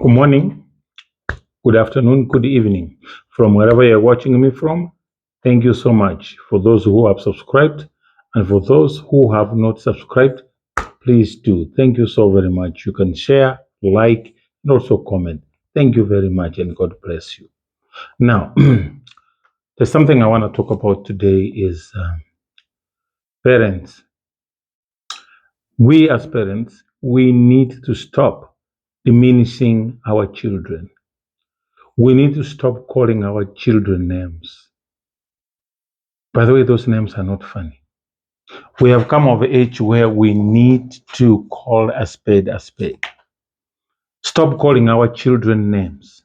Good morning, good afternoon, good evening. From wherever you're watching me from, thank you so much. For those who have subscribed and for those who have not subscribed, please do. Thank you so very much. You can share, like, and also comment. Thank you very much and God bless you. Now, there's something I want to talk about today is parents. We as parents, we need to stop diminishing our children. We need to stop calling our children names. By the way, those names are not funny. We have come of age where we need to call a spade a spade. Stop calling our children names.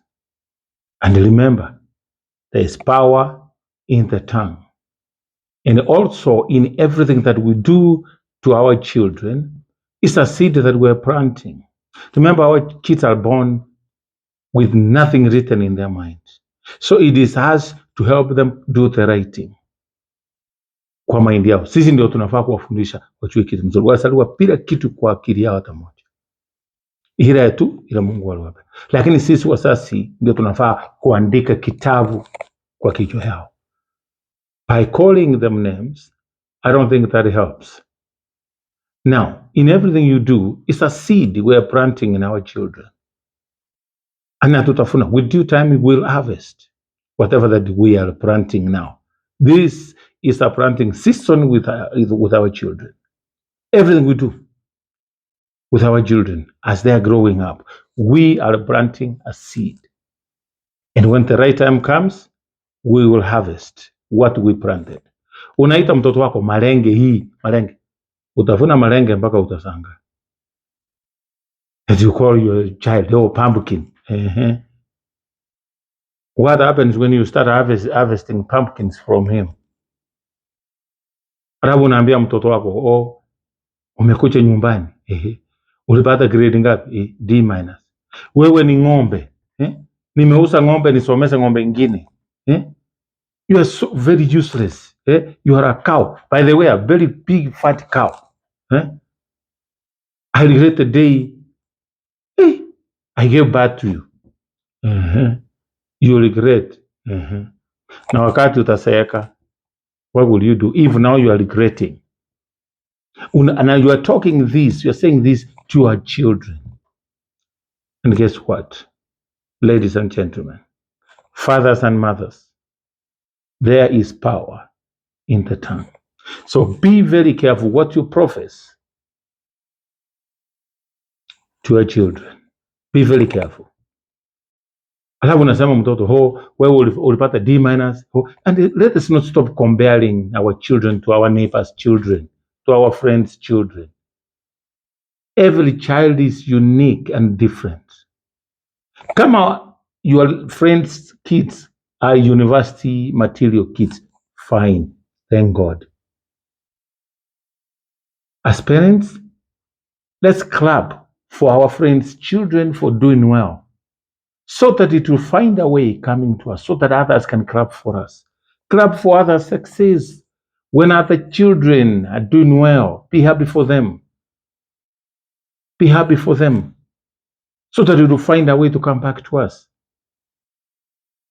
And remember, there is power in the tongue. And also in everything that we do to our children, it's a seed that we're planting. Remember, our kids are born with nothing written in their minds. So it is us to help them do the right thing. Kwa maindi yao, sisi ndio tunafaa kuwafundisha wachue kitu mzuri. Wasaliwa bila kitu kwa akili yao hata moja, ila tu ila Mungu aliwapa. Lakini sisi wasasi ndio tunafaa kuandika kitabu kwa kichwa yao. By calling them names, I don't think that helps. Now, in everything you do, it's a seed we are planting in our children. And tutafuna, with due time, we will harvest whatever that we are planting now. This is a planting season with our children. Everything we do with our children as they are growing up, we are planting a seed. And when the right time comes, we will harvest what we planted. Unaita mtoto wako malenge hii, malenge. Utavuna malenge mpaka utasanga. As you call your child, oh, pumpkin. What happens when you start harvesting pumpkins from him? Alafu unaambia mtoto wako, oh, umekuja nyumbani. Ulipata grade ngapi? D-. Wewe ni ng'ombe. Nimeuza ng'ombe nisomeshe ng'ombe ingine. You are so very useless. You are a cow. By the way, a very big fat cow. I regret the day I gave birth to you. You regret. Na wakati utaseeka, what will you do if now you are regretting? And you are talking this, you are saying this to your children. And guess what? Ladies and gentlemen, fathers and mothers, there is power in the tongue. So be very careful what you profess to your children. Be very careful. Alafu unasema mtoto, wewe ulipata D-. And let us not stop comparing our children to our neighbors' children, to our friends' children. Every child is unique and different. Kama your friends' kids are university material kids, fine, thank God. As parents, let's clap for our friends' children for doing well, so that it will find a way coming to us, so that others can clap for us. Clap for others' success. When other children are doing well, be happy for them. Be happy for them, so that it will find a way to come back to us.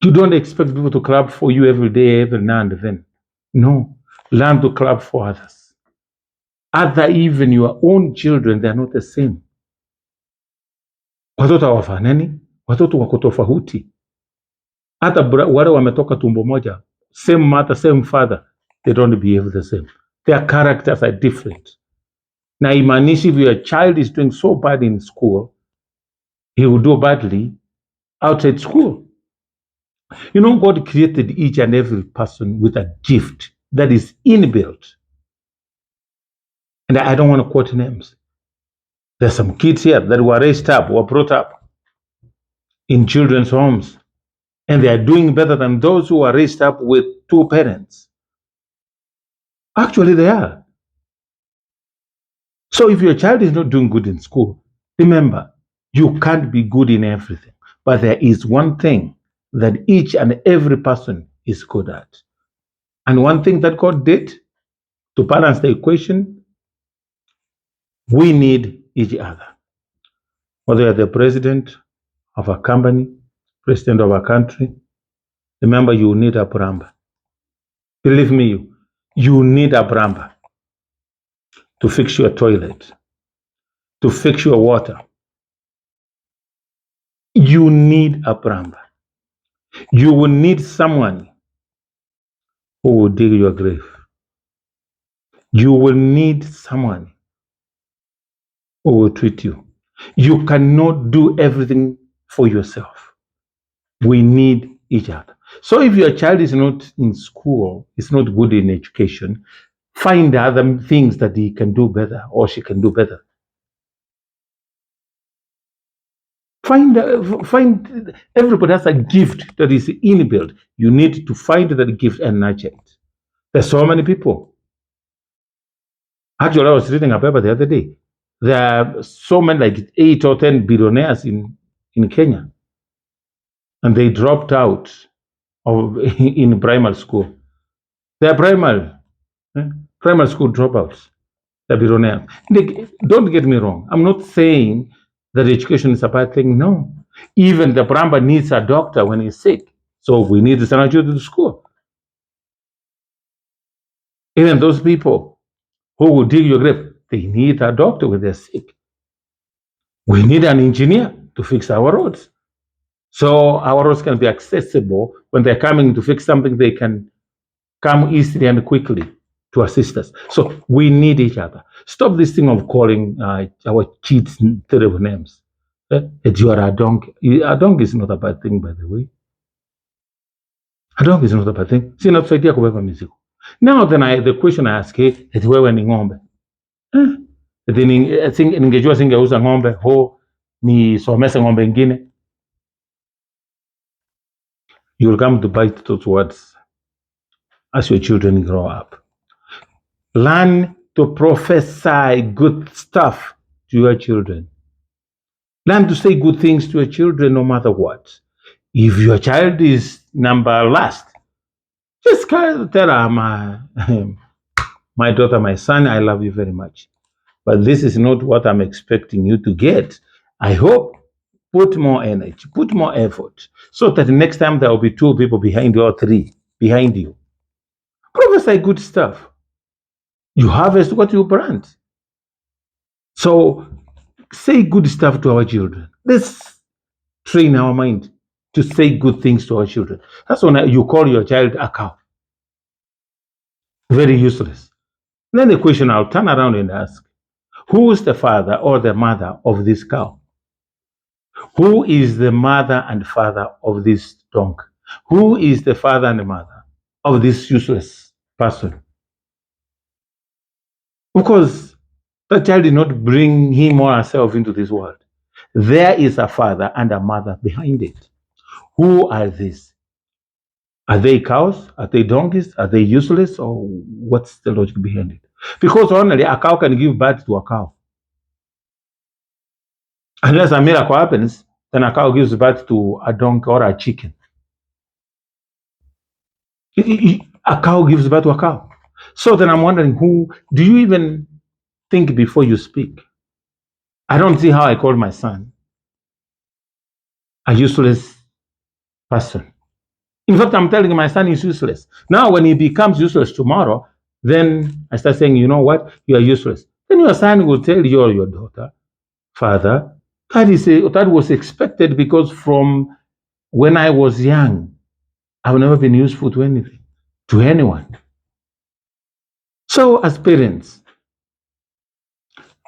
You don't expect people to clap for you every day, every now and then. No, learn to clap for others. Even your own children, they are not the same. Watoto hawafanani, watoto wako tofauti. Hata wale wametoka tumbo moja, same mother, same father, they don't behave the same. Their characters are different. Na imanishi if your child is doing so bad in school, he will do badly outside school. You know, God created each and every person with a gift that is inbuilt. And I don't want to quote names. There's some kids here that were raised up, were brought up in children's homes, and they are doing better than those who are raised up with two parents. Actually, they are. So if your child is not doing good in school, remember, you can't be good in everything. But there is one thing that each and every person is good at. And one thing that God did to balance the equation, we need each other. Whether you're the president of a company, president of a country, remember you need a plumber. Believe me, you need a plumber to fix your toilet, to fix your water. You need a plumber. You will need someone who will dig your grave. You will need someone who will treat you. You cannot do everything for yourself. We need each other. So if your child is not in school, is not good in education, find other things that he can do better or she can do better. Find everybody has a gift that is inbuilt. You need to find that gift and nurture it. There's so many people. Actually, I was reading a paper the other day. There are so many, like 8 or 10 billionaires in Kenya, and they dropped out of in primary school. They are primary school dropouts. They're billionaires. Don't get me wrong. I'm not saying that education is a bad thing. No. Even the plumber needs a doctor when he's sick. So we need to send our children to school. Even those people who will dig your grave, they need a doctor when they're sick. We need an engineer to fix our roads. So our roads can be accessible. When they're coming to fix something, they can come easily and quickly to assist us. So we need each other. Stop this thing of calling our kids terrible names. You are a donkey. A donkey is not a bad thing, by the way. A donkey is not a bad thing. Sinatusaidia kubeba mizigo. Now then the question I ask, eti wewe ni ng'ombe. Ningejua singeuza ng'ombe, nisomese ng'ombe ingine. You will come to bite those words as your children grow up. Learn to prophesy good stuff to your children. Learn to say good things to your children no matter what. If your child is number last, just tell her, my daughter, my son, I love you very much. But this is not what I'm expecting you to get. I hope put more energy, put more effort, so that the next time there will be 2 people behind you or 3 behind you. Prophesy good stuff. You harvest what you plant. So say good stuff to our children. Let's train our mind to say good things to our children. That's when you call your child a cow. Very useless. Then the question I'll turn around and ask, who is the father or the mother of this cow? Who is the mother and father of this donkey? Who is the father and the mother of this useless person? Because that child did not bring him or herself into this world. There is a father and a mother behind it. Who are these? Are they cows? Are they donkeys? Are they useless? Or what's the logic behind it? Because only a cow can give birth to a cow. Unless a miracle happens, then a cow gives birth to a donkey or a chicken. A cow gives birth to a cow. So then I'm wondering, who do you even think before you speak? I don't see how I call my son a useless person. In fact, I'm telling my son is useless. Now, when he becomes useless tomorrow, then I start saying, you know what? You are useless. Then your son will tell you or your daughter, Father, that was expected because from when I was young, I've never been useful to anything, to anyone. So as parents,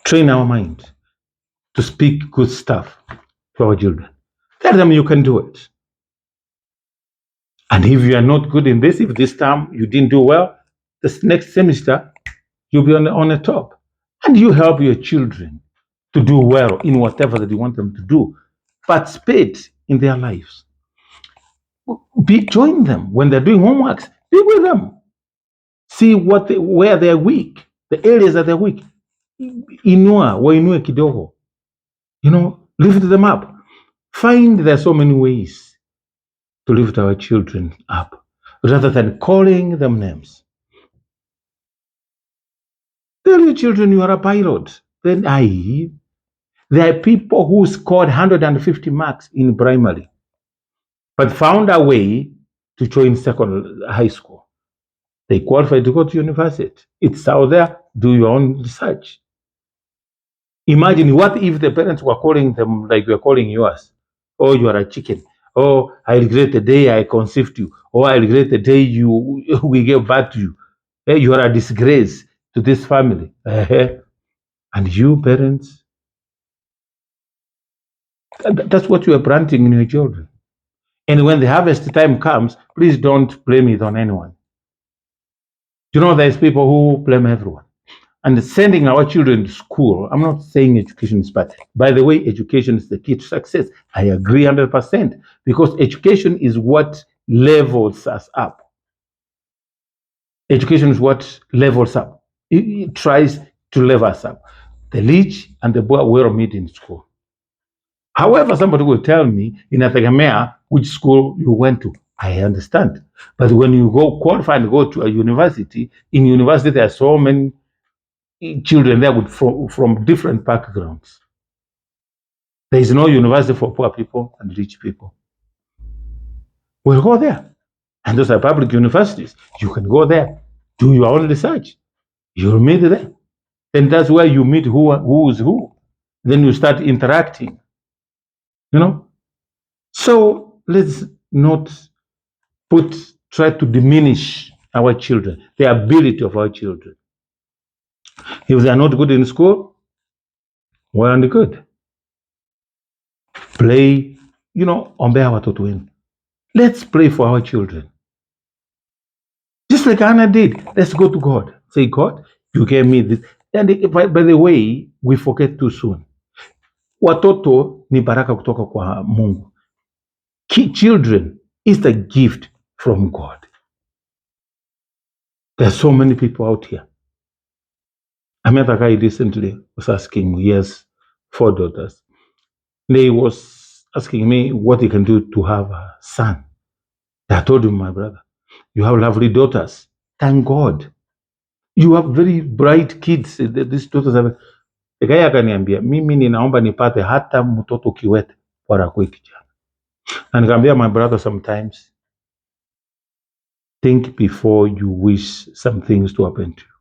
train our mind to speak good stuff to our children. Tell them you can do it. And if you are not good in this, if this term you didn't do well, this next semester, you'll be on the top. And you help your children to do well in whatever that you want them to do. Participate in their lives. Join them when they're doing homeworks. Be with them. See where they're weak, the areas that they're weak. Wainue kidogo. Lift them up. Find there are so many ways to lift our children up rather than calling them names. Tell your children you are a pilot. Then There are people who scored 150 marks in primary, but found a way to join high school. They qualified to go to university. It's out there. Do your own research. Imagine what if the parents were calling them like we're calling yours. Oh, you are a chicken. Oh, I regret the day I conceived you. Oh, I regret the day we gave birth to you. You are a disgrace to this family. And you, parents, that's what you are planting in your children. And when the harvest time comes, please don't blame it on anyone. There's people who blame everyone. And sending our children to school, I'm not saying education is bad. By the way, education is the key to success. I agree 100% because education is what levels us up. Education is what levels up. It tries to level us up. The rich and the poor will meet in school. However, somebody will tell me in Atagamea which school you went to. I understand. But when you go qualify and go to a university, in university there are so many children there from different backgrounds. There is no university for poor people and rich people. We'll go there. And those are public universities. You can go there, do your own research. You'll meet there. And that's where you meet who is who. Then you start interacting. So let's not try to diminish our children, the ability of our children. If they are not good in school, well and good. Play, ombea watoto wenu. Let's pray for our children. Just like Hannah did. Let's go to God. Say, God, you gave me this. And by the way, we forget too soon. Watoto ni baraka kutoka kwa Mungu. Children is the gift from God. There are so many people out here. I met a guy recently was asking me, he has 4 daughters. He was asking me what he can do to have a son. I told him, my brother, you have lovely daughters. Thank God. You have very bright kids. These daughters have... The guy akaniambia, mimi ninaomba nipate hata mtoto kiwete para kuwe kijana. Na nikamwambia, my brother, sometimes think before you wish some things to happen to you.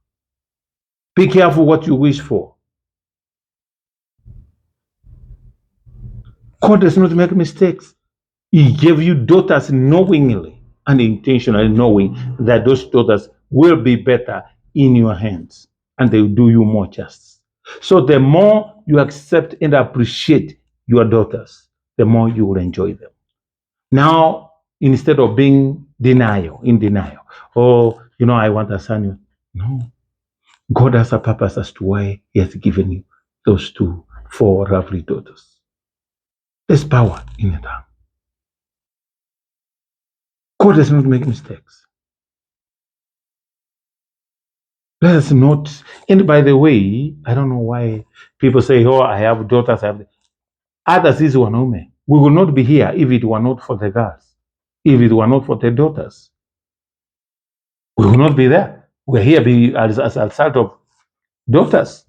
Be careful what you wish for. God does not make mistakes. He gave you daughters knowingly and intentionally, knowing that those daughters will be better in your hands and they will do you more justice. So the more you accept and appreciate your daughters, the more you will enjoy them. Now, instead of being in denial, oh, I want a son. No. God has a purpose as to why He has given you those 4 lovely daughters. There's power in the tongue. God does not make mistakes. Let us not. And by the way, I don't know why people say, oh, I have daughters. Others is wanaume. We will not be here if it were not for the girls, if it were not for the daughters. We will not be there. We're here as a result of daughters.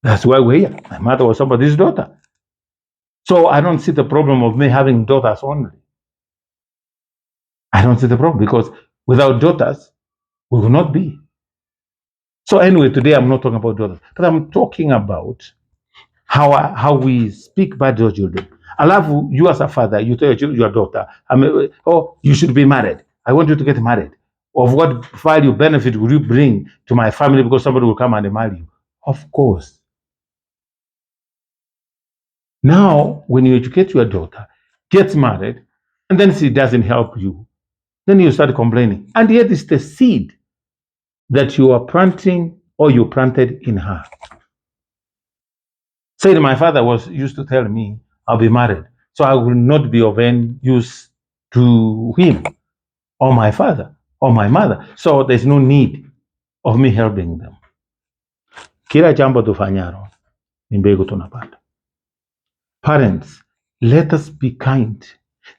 That's why we're here. My mother was somebody's daughter. So I don't see the problem of me having daughters only. I don't see the problem because without daughters, we will not be. So anyway, today I'm not talking about daughters, but I'm talking about how we speak bad to children. Alafu, you as a father, you tell your daughter, oh, you should be married. I want you to get married. Of what value, benefit will you bring to my family because somebody will come and marry you? Of course. Now, when you educate your daughter, gets married, and then she doesn't help you, then you start complaining. And yet it's the seed that you are planting or you planted in her. Said my father used to tell me, I'll be married, so I will not be of any use to him or my father or my mother. So there's no need of me helping them. Kila jambo tufanyalo ni mbegu tunapanda. Parents, let us be kind.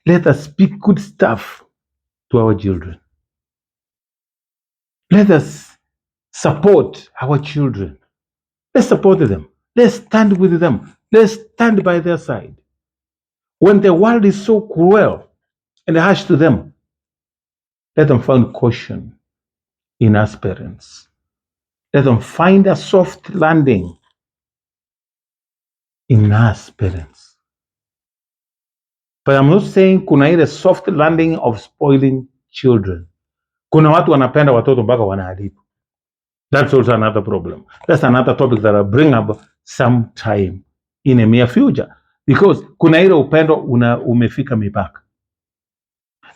Let us speak good stuff to our children. Let us support our children. Let's support them. Let's stand with them. Let's stand by their side. When the world is so cruel and harsh to them, let them find caution in us parents. Let them find a soft landing in us parents. But I'm not saying kuna ile soft landing of spoiling children. Kuna watu wanapenda watoto mpaka wanaharibu. That's also another problem. That's another topic that I'll bring up sometime in a near future. Because kuna ile upendo umefika mipaka.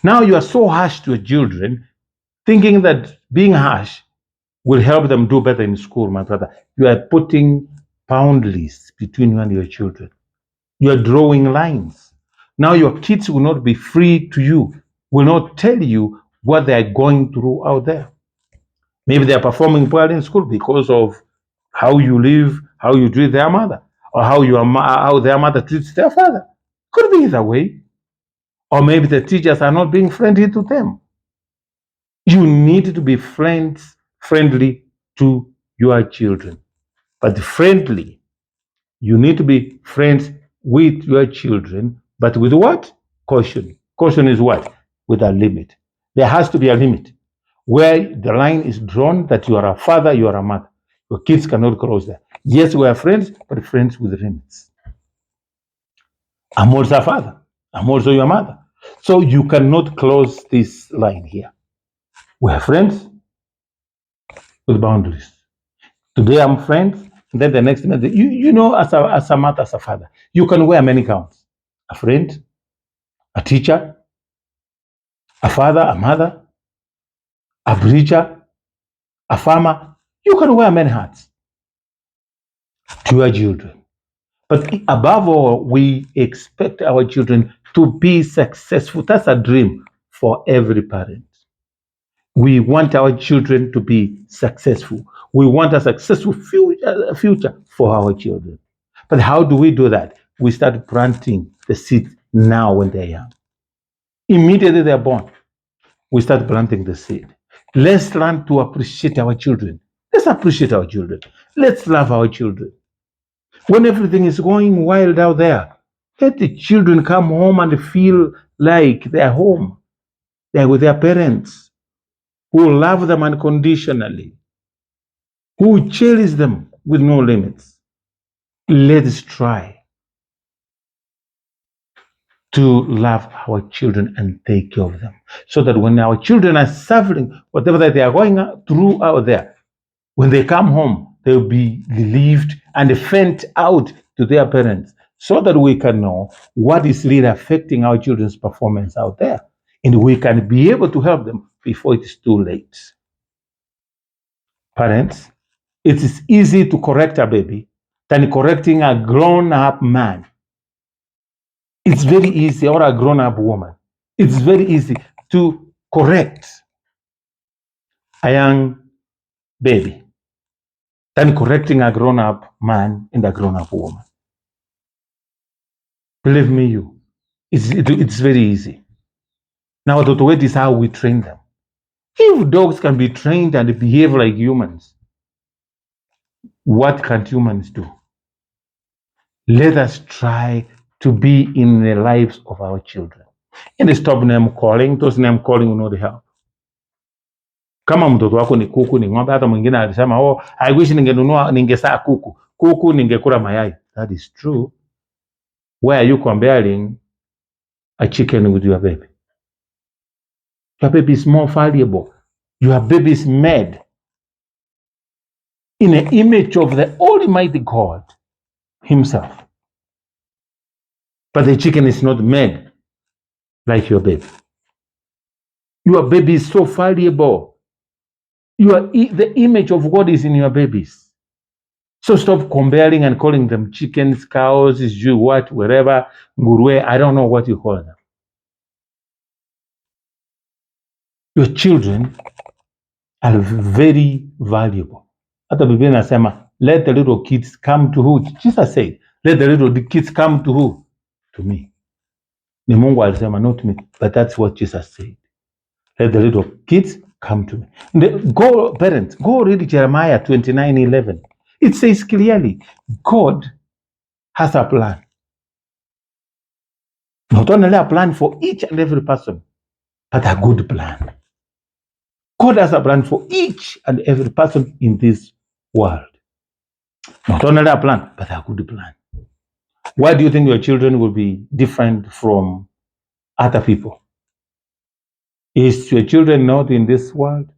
Now you are so harsh to your children, thinking that being harsh will help them do better in school, my brother. You are putting boundaries between you and your children. You are drawing lines. Now your kids will not be free to you, will not tell you what they are going through out there. Maybe they are performing well in school because of how you live, how you treat their mother, or how their mother treats their father. Could be either way. Or maybe the teachers are not being friendly to them. You need to be friendly to your children. But friendly, you need to be friends with your children, but with what? Caution. Caution is what? With a limit. There has to be a limit where the line is drawn that you are a father, you are a mother. Your kids cannot cross there. Yes, we are friends, but friends with limits. I'm also a father. I'm also your mother. So you cannot close this line here. We are friends with boundaries. Today I'm friends, and then the next minute, you know, as a mother, as a father, you can wear many crowns. A friend, a teacher, a father, a mother, a preacher, a farmer. You can wear many hats to your children. But above all, we expect our children to be successful. That's a dream for every parent. We want our children to be successful. We want a successful future for our children. But how do we do that? We start planting the seed now when they're young. Immediately they're born, we start planting the seed. Let's learn to appreciate our children. Let's appreciate our children. Let's love our children. When everything is going wild out there, let the children come home and feel like they're home. They're with their parents who love them unconditionally, who cherish them with no limits. Let's try to love our children and take care of them so that when our children are suffering, whatever that they are going through out there, when they come home, they'll be relieved and vent out to their parents so that we can know what is really affecting our children's performance out there. And we can be able to help them before it is too late. Parents, it is easy to correct a baby than correcting a grown-up man. It's very easy, or a grown-up woman. It's very easy to correct a young baby than correcting a grown-up man and a grown-up woman. Believe me, it's very easy. Now, the way is how we train them. If dogs can be trained and behave like humans, what can humans do? Let us try to be in the lives of our children. And stop name calling. Those name calling will not help. Kama mtoto wako ni kuku, ni ng'ombe, hata mwingine alisema, oh, I wish ningesaa kuku. Kuku ningekula mayai. That is true. Why are you comparing a chicken with your baby? Your baby is more valuable. Your baby is made in the image of the Almighty God Himself. But the chicken is not made like your baby. Your baby is so valuable. The image of God is in your babies. So stop comparing and calling them chickens, cows, what, wherever, ngurwe, I don't know what you call them. Your children are very valuable. Hata Biblia inasema, let the little kids come to who? Jesus said, let the little kids come to who? To me. Ni Mungu alisema, not me, but that's what Jesus said. Let the little kids come to me. Go, parents, go read Jeremiah 29:11. It says clearly, God has a plan. Not only a plan for each and every person, but a good plan. God has a plan for each and every person in this world. Not only a plan, but a good plan. Why do you think your children will be different from other people? Is your children not in this world?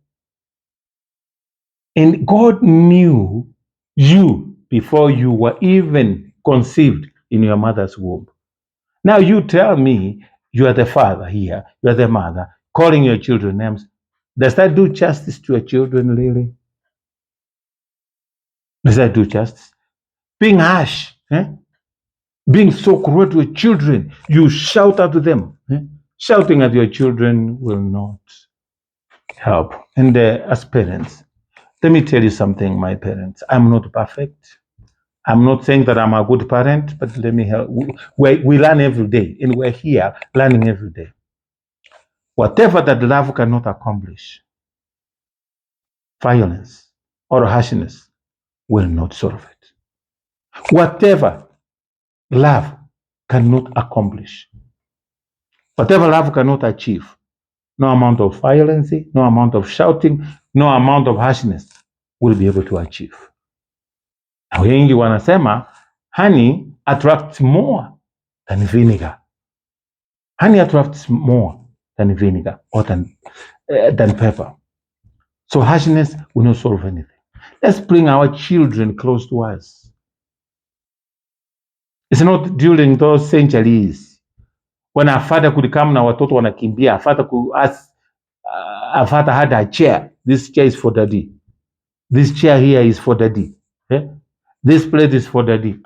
And God knew you before you were even conceived in your mother's womb. Now you tell me you are the father here, you are the mother, calling your children names. Does that do justice to your children, really? Does that do justice? Being harsh, being so cruel to your children, you shout at them. Shouting at your children will not help. And as parents, let me tell you something, my parents. I'm not perfect. I'm not saying that I'm a good parent, but let me help. We learn every day, and we're here learning every day. Whatever that love cannot accomplish, violence or harshness will not solve it. Whatever love cannot accomplish, whatever love cannot achieve, no amount of violence, no amount of shouting, no amount of harshness will be able to achieve. Na wengi wanasema honey attracts more than vinegar. Honey attracts more than vinegar or than pepper. So harshness will not solve anything. Let's bring our children close to us. It's not during those centuries when our father could come na watoto wanakimbia. Our father could ask, our father had a chair. This chair is for daddy. This chair here is for daddy. This plate is for daddy.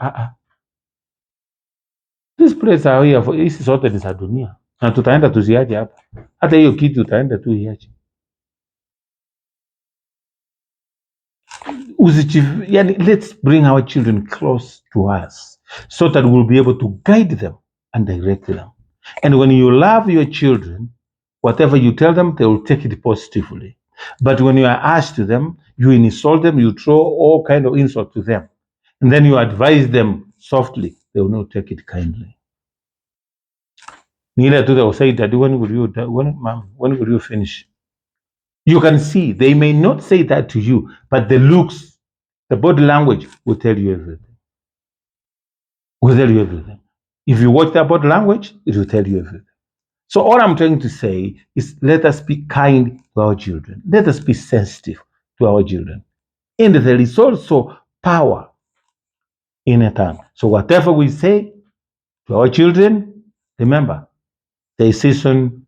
These plates are here for hizi zote ni za dunia. Na tutaenda tuziache hapa. Hata hiyo kitu tutaenda tu iache. Let's bring our children close to us so that we'll be able to guide them and direct them. And when you love your children, whatever you tell them, they will take it positively. But when you are asked to them, you insult them, you throw all kind of insult to them, and then you advise them softly, they will not take it kindly. Neither do they will say, Daddy, when will you finish? You can see they may not say that to you, but the looks, the body language will tell you everything. Will tell you everything. If you watch their body language, it will tell you everything. So all I'm trying to say is let us be kind to our children. Let us be sensitive to our children. And there is also power in a tongue. So whatever we say to our children, remember, there is season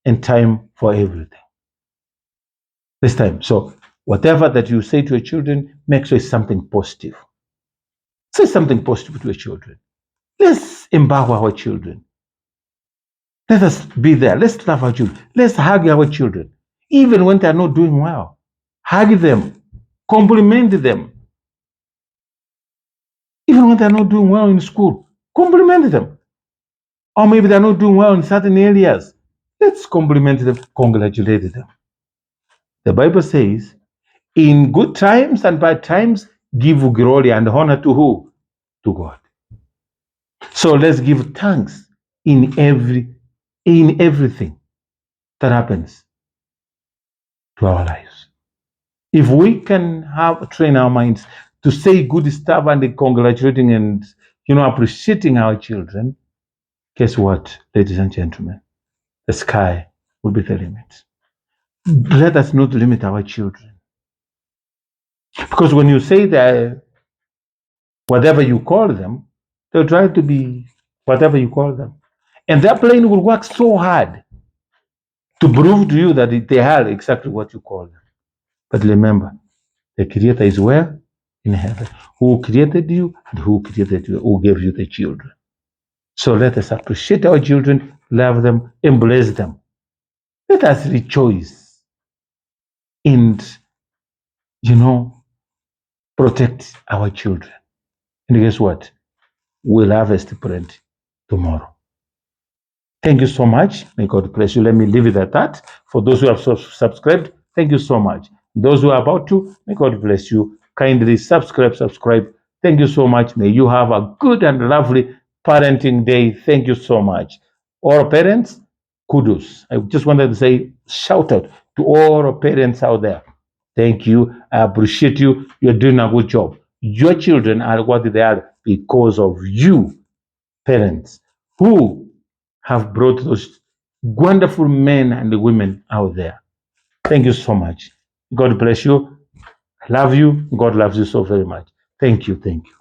and time for everything. This time. So whatever that you say to your children, make sure it's something positive. Say something positive to your children. Let's empower our children. Let us be there. Let's love our children. Let's hug our children. Even when they're not doing well, hug them, compliment them. Even when they're not doing well in school, compliment them. Or maybe they're not doing well in certain areas. Let's compliment them, congratulate them. The Bible says, in good times and bad times, give glory and honor to who? To God. So let's give thanks in everything that happens to our lives. If we can train our minds to say good stuff and congratulating and appreciating our children, guess what, ladies and gentlemen? The sky will be the limit. Let us not limit our children. Because when you say that whatever you call them, they'll try to be whatever you call them. And their brain will work so hard to prove to you that they are exactly what you call them. But remember, the Creator is where? In heaven. Who created you and who created you, who gave you the children. So let us appreciate our children, love them, embrace them. Let us rejoice and, protect our children. And guess what? We'll harvest bread tomorrow. Thank you so much. May God bless you. Let me leave it at that. For those who have subscribed, thank you so much. Those who are about to, may God bless you. Kindly subscribe Thank you so much. May you have a good and lovely parenting day. Thank you so much. All parents, kudos. I just wanted to say shout out to all our parents out there. Thank you. I appreciate you. You're doing a good job. Your children are what they are because of you, parents, who have brought those wonderful men and women out there. Thank you so much. God bless you. I love you. God loves you so very much. Thank you. Thank you.